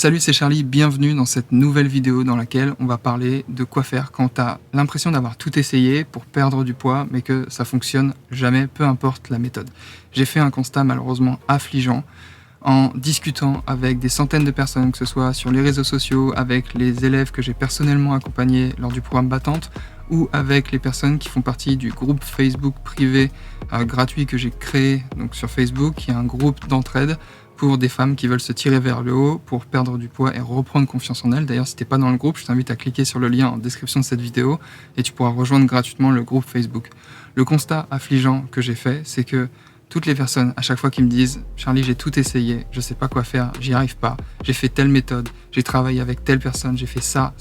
Salut, c'est Charlie, bienvenue dans cette nouvelle vidéo dans laquelle on va parler de quoi faire quand tu as l'impression d'avoir tout essayé pour perdre du poids mais que ça fonctionne jamais, peu importe la méthode. J'ai fait un constat malheureusement affligeant en discutant avec des centaines de personnes, que ce soit sur les réseaux sociaux, avec les élèves que j'ai personnellement accompagnés lors du programme Battante ou avec les personnes qui font partie du groupe Facebook privé gratuit que j'ai créé donc sur Facebook, qui est un groupe d'entraide pour des femmes qui veulent se tirer vers le haut pour perdre du poids et reprendre confiance en elles. D'ailleurs, si t'es pas dans le groupe, je t'invite à cliquer sur le lien en description de cette vidéo et tu pourras rejoindre gratuitement le groupe Facebook. Le constat affligeant que j'ai fait, c'est que toutes les personnes, à chaque fois qui me disent « Charlie, j'ai tout essayé, je sais pas quoi faire, j'y arrive pas, j'ai fait telle méthode, j'ai travaillé avec telle personne, j'ai fait ça,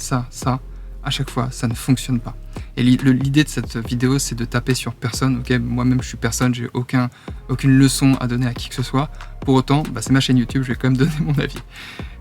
à chaque fois, ça ne fonctionne pas. » Et l'idée de cette vidéo, c'est de taper sur personne. Ok, moi-même, je suis personne, j'ai aucune leçon à donner à qui que ce soit. Pour autant, c'est ma chaîne YouTube, je vais quand même donner mon avis.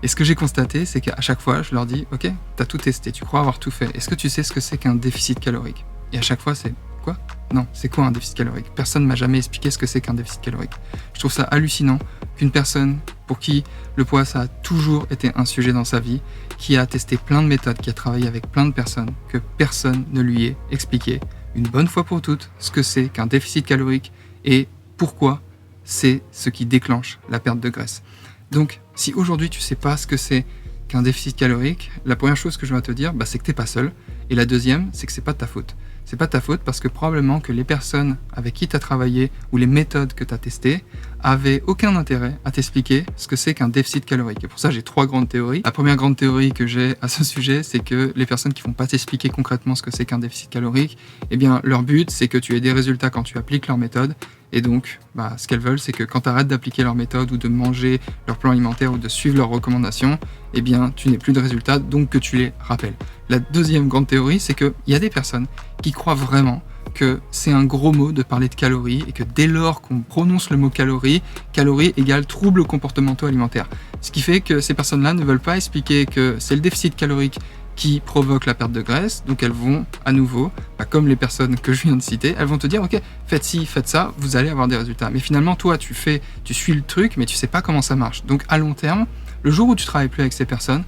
Et ce que j'ai constaté, c'est qu'à chaque fois, je leur dis « Ok, t'as tout testé, tu crois avoir tout fait. Est-ce que tu sais ce que c'est qu'un déficit calorique ?» Et à chaque fois, c'est « Quoi ? Non, c'est quoi un déficit calorique ? Personne ne m'a jamais expliqué ce que c'est qu'un déficit calorique. » Je trouve ça hallucinant qu'une personne pour qui le poids, ça a toujours été un sujet dans sa vie, qui a testé plein de méthodes, qui a travaillé avec plein de personnes, que personne ne lui ait expliqué une bonne fois pour toutes ce que c'est qu'un déficit calorique et pourquoi c'est ce qui déclenche la perte de graisse. Donc, si aujourd'hui tu sais pas ce que c'est qu'un déficit calorique, la première chose que je vais te dire, c'est que t'es pas seul. Et la deuxième, c'est que c'est pas de ta faute. C'est pas de ta faute parce que probablement que les personnes avec qui tu as travaillé ou les méthodes que tu as testées avaient aucun intérêt à t'expliquer ce que c'est qu'un déficit calorique. Et pour ça, j'ai 3 grandes théories. La première grande théorie que j'ai à ce sujet, c'est que les personnes qui vont pas t'expliquer concrètement ce que c'est qu'un déficit calorique, leur but, c'est que tu aies des résultats quand tu appliques leur méthode. Et donc, ce qu'elles veulent, c'est que quand tu arrêtes d'appliquer leur méthode ou de manger leur plan alimentaire ou de suivre leurs recommandations, tu n'aies plus de résultats, donc que tu les rappelles. La deuxième grande théorie, c'est qu'il y a des personnes qui croient vraiment que c'est un gros mot de parler de calories et que dès lors qu'on prononce le mot calories égale troubles comportementaux alimentaires. Ce qui fait que ces personnes-là ne veulent pas expliquer que c'est le déficit calorique qui provoque la perte de graisse, donc elles vont à nouveau, comme les personnes que je viens de citer, elles vont te dire ok, faites ci, faites ça, vous allez avoir des résultats. Mais finalement toi tu suis le truc, mais tu sais pas comment ça marche. Donc à long terme, le jour où tu travailles plus avec ces personnes,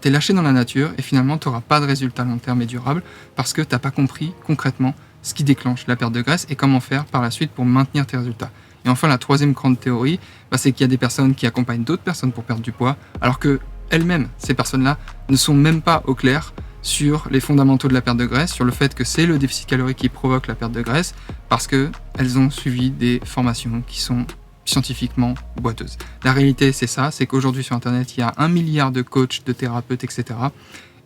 t'es lâché dans la nature et finalement tu n'auras pas de résultats long terme et durables parce que t'as pas compris concrètement ce qui déclenche la perte de graisse et comment faire par la suite pour maintenir tes résultats. Et enfin la troisième grande théorie, c'est qu'il y a des personnes qui accompagnent d'autres personnes pour perdre du poids, alors que elles-mêmes, ces personnes-là, ne sont même pas au clair sur les fondamentaux de la perte de graisse, sur le fait que c'est le déficit calorique qui provoque la perte de graisse, parce qu'elles ont suivi des formations qui sont scientifiquement boiteuses. La réalité, c'est ça, c'est qu'aujourd'hui sur Internet, il y a 1 milliard de coachs, de thérapeutes, etc.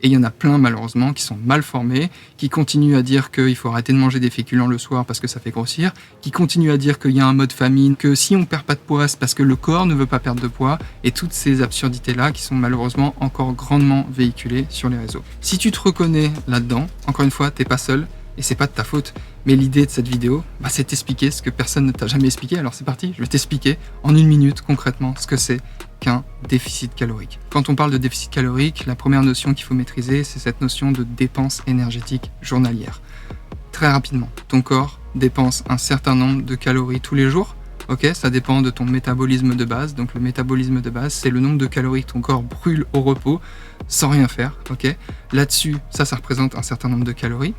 Et il y en a plein, malheureusement, qui sont mal formés, qui continuent à dire qu'il faut arrêter de manger des féculents le soir parce que ça fait grossir, qui continuent à dire qu'il y a un mode famine, que si on perd pas de poids, c'est parce que le corps ne veut pas perdre de poids, et toutes ces absurdités-là qui sont malheureusement encore grandement véhiculées sur les réseaux. Si tu te reconnais là-dedans, encore une fois, t'es pas seul, et c'est pas de ta faute, mais l'idée de cette vidéo, c'est t'expliquer ce que personne ne t'a jamais expliqué. Alors c'est parti, je vais t'expliquer en 1 minute concrètement ce que c'est qu'un déficit calorique. Quand on parle de déficit calorique, la première notion qu'il faut maîtriser, c'est cette notion de dépense énergétique journalière. Très rapidement, ton corps dépense un certain nombre de calories tous les jours. Ok, ça dépend de ton métabolisme de base. Donc le métabolisme de base, c'est le nombre de calories que ton corps brûle au repos sans rien faire. Ok, là-dessus, ça représente un certain nombre de calories.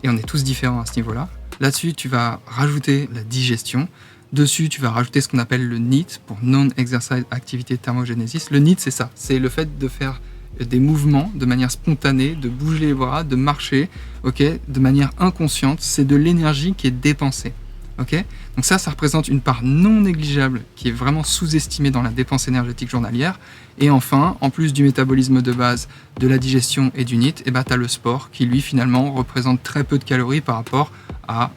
Et on est tous différents à ce niveau-là. Là-dessus, tu vas rajouter la digestion. Dessus, tu vas rajouter ce qu'on appelle le NEAT, pour Non-Exercise Activity Thermogenesis. Le NEAT, c'est ça. C'est le fait de faire des mouvements de manière spontanée, de bouger les bras, de marcher, de manière inconsciente. C'est de l'énergie qui est dépensée. Donc ça représente une part non négligeable qui est vraiment sous-estimée dans la dépense énergétique journalière. Et enfin, en plus du métabolisme de base, de la digestion et du NEAT, tu as le sport qui lui finalement représente très peu de calories par rapport à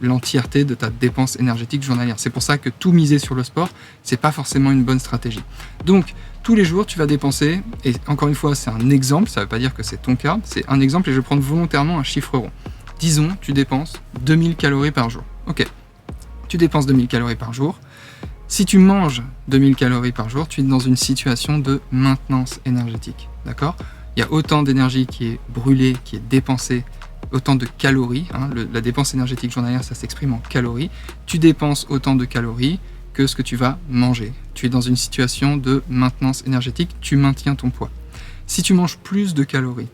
l'entièreté de ta dépense énergétique journalière. C'est pour ça que tout miser sur le sport, c'est pas forcément une bonne stratégie. Donc tous les jours tu vas dépenser, et encore une fois c'est un exemple, ça veut pas dire que c'est ton cas, c'est un exemple et je vais prendre volontairement un chiffre rond. Disons, tu dépenses 2000 calories par jour. Ok, tu dépenses 2000 calories par jour. Si tu manges 2000 calories par jour, tu es dans une situation de maintenance énergétique. D'accord ? Il y a autant d'énergie qui est brûlée, qui est dépensée, autant de calories. La dépense énergétique journalière, ça s'exprime en calories. Tu dépenses autant de calories que ce que tu vas manger. Tu es dans une situation de maintenance énergétique, tu maintiens ton poids. Si tu manges plus de calories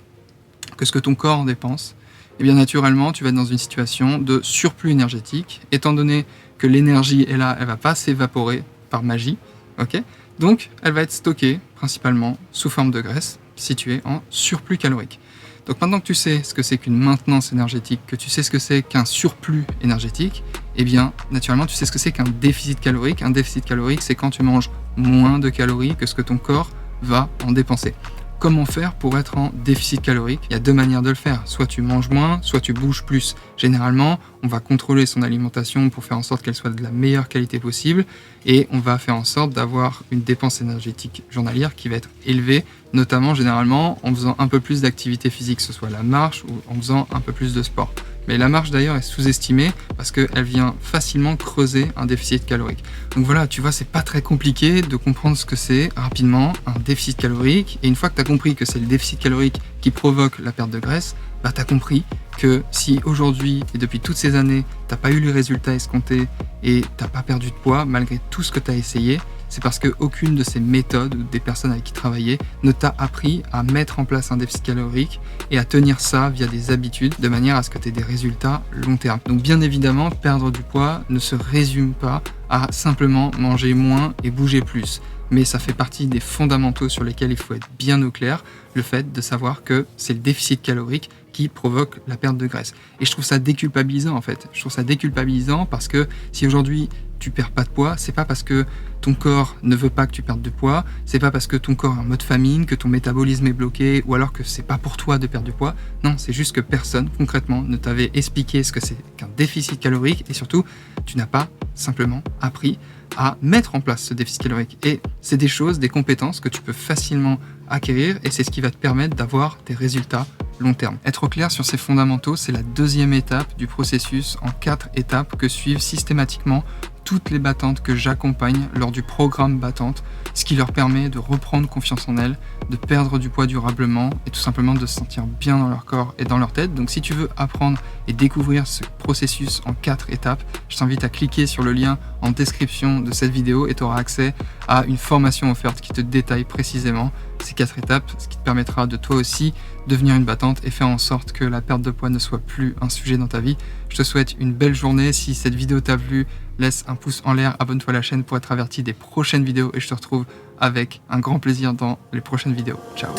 que ce que ton corps dépense, eh bien naturellement, tu vas être dans une situation de surplus énergétique, étant donné que l'énergie est là, elle ne va pas s'évaporer par magie, ok ? Donc, elle va être stockée principalement sous forme de graisse, si tu es en surplus calorique. Donc maintenant que tu sais ce que c'est qu'une maintenance énergétique, que tu sais ce que c'est qu'un surplus énergétique, eh bien, naturellement, tu sais ce que c'est qu'un déficit calorique. Un déficit calorique, c'est quand tu manges moins de calories que ce que ton corps va en dépenser. Comment faire pour être en déficit calorique ? Il y a deux manières de le faire. Soit tu manges moins, soit tu bouges plus. Généralement, on va contrôler son alimentation pour faire en sorte qu'elle soit de la meilleure qualité possible et on va faire en sorte d'avoir une dépense énergétique journalière qui va être élevée, notamment généralement en faisant un peu plus d'activité physique, que ce soit la marche ou en faisant un peu plus de sport. Mais la marche d'ailleurs est sous-estimée parce qu'elle vient facilement creuser un déficit calorique. Donc voilà, tu vois, c'est pas très compliqué de comprendre ce que c'est rapidement un déficit calorique. Et une fois que tu as compris que c'est le déficit calorique qui provoque la perte de graisse, bah tu as compris que si aujourd'hui et depuis toutes ces années, t'as pas eu les résultats escomptés et t'as pas perdu de poids malgré tout ce que tu as essayé, c'est parce qu'aucune de ces méthodes ou des personnes avec qui travailler ne t'a appris à mettre en place un déficit calorique et à tenir ça via des habitudes de manière à ce que tu aies des résultats long terme. Donc bien évidemment, perdre du poids ne se résume pas à simplement manger moins et bouger plus. Mais ça fait partie des fondamentaux sur lesquels il faut être bien au clair, le fait de savoir que c'est le déficit calorique qui provoque la perte de graisse. Et je trouve ça déculpabilisant en fait. Je trouve ça déculpabilisant parce que si aujourd'hui tu perds pas de poids, c'est pas parce que ton corps ne veut pas que tu perdes de poids, c'est pas parce que ton corps est en mode famine, que ton métabolisme est bloqué, ou alors que c'est pas pour toi de perdre du poids. Non, c'est juste que personne, concrètement, ne t'avait expliqué ce que c'est qu'un déficit calorique et surtout, tu n'as pas simplement appris à mettre en place ce déficit calorique. Et c'est des choses, des compétences que tu peux facilement acquérir et c'est ce qui va te permettre d'avoir des résultats long terme. Être au clair sur ces fondamentaux, c'est la deuxième étape du processus en 4 étapes que suivent systématiquement toutes les battantes que j'accompagne lors du programme Battante, ce qui leur permet de reprendre confiance en elles, de perdre du poids durablement et tout simplement de se sentir bien dans leur corps et dans leur tête. Donc si tu veux apprendre et découvrir ce processus en 4 étapes, je t'invite à cliquer sur le lien en description de cette vidéo et tu auras accès à une formation offerte qui te détaille précisément ces 4 étapes, ce qui te permettra de toi aussi devenir une battante et faire en sorte que la perte de poids ne soit plus un sujet dans ta vie. Je te souhaite une belle journée. Si cette vidéo t'a plu, laisse un pouce en l'air, abonne-toi à la chaîne pour être averti des prochaines vidéos et je te retrouve avec un grand plaisir dans les prochaines vidéos. Ciao.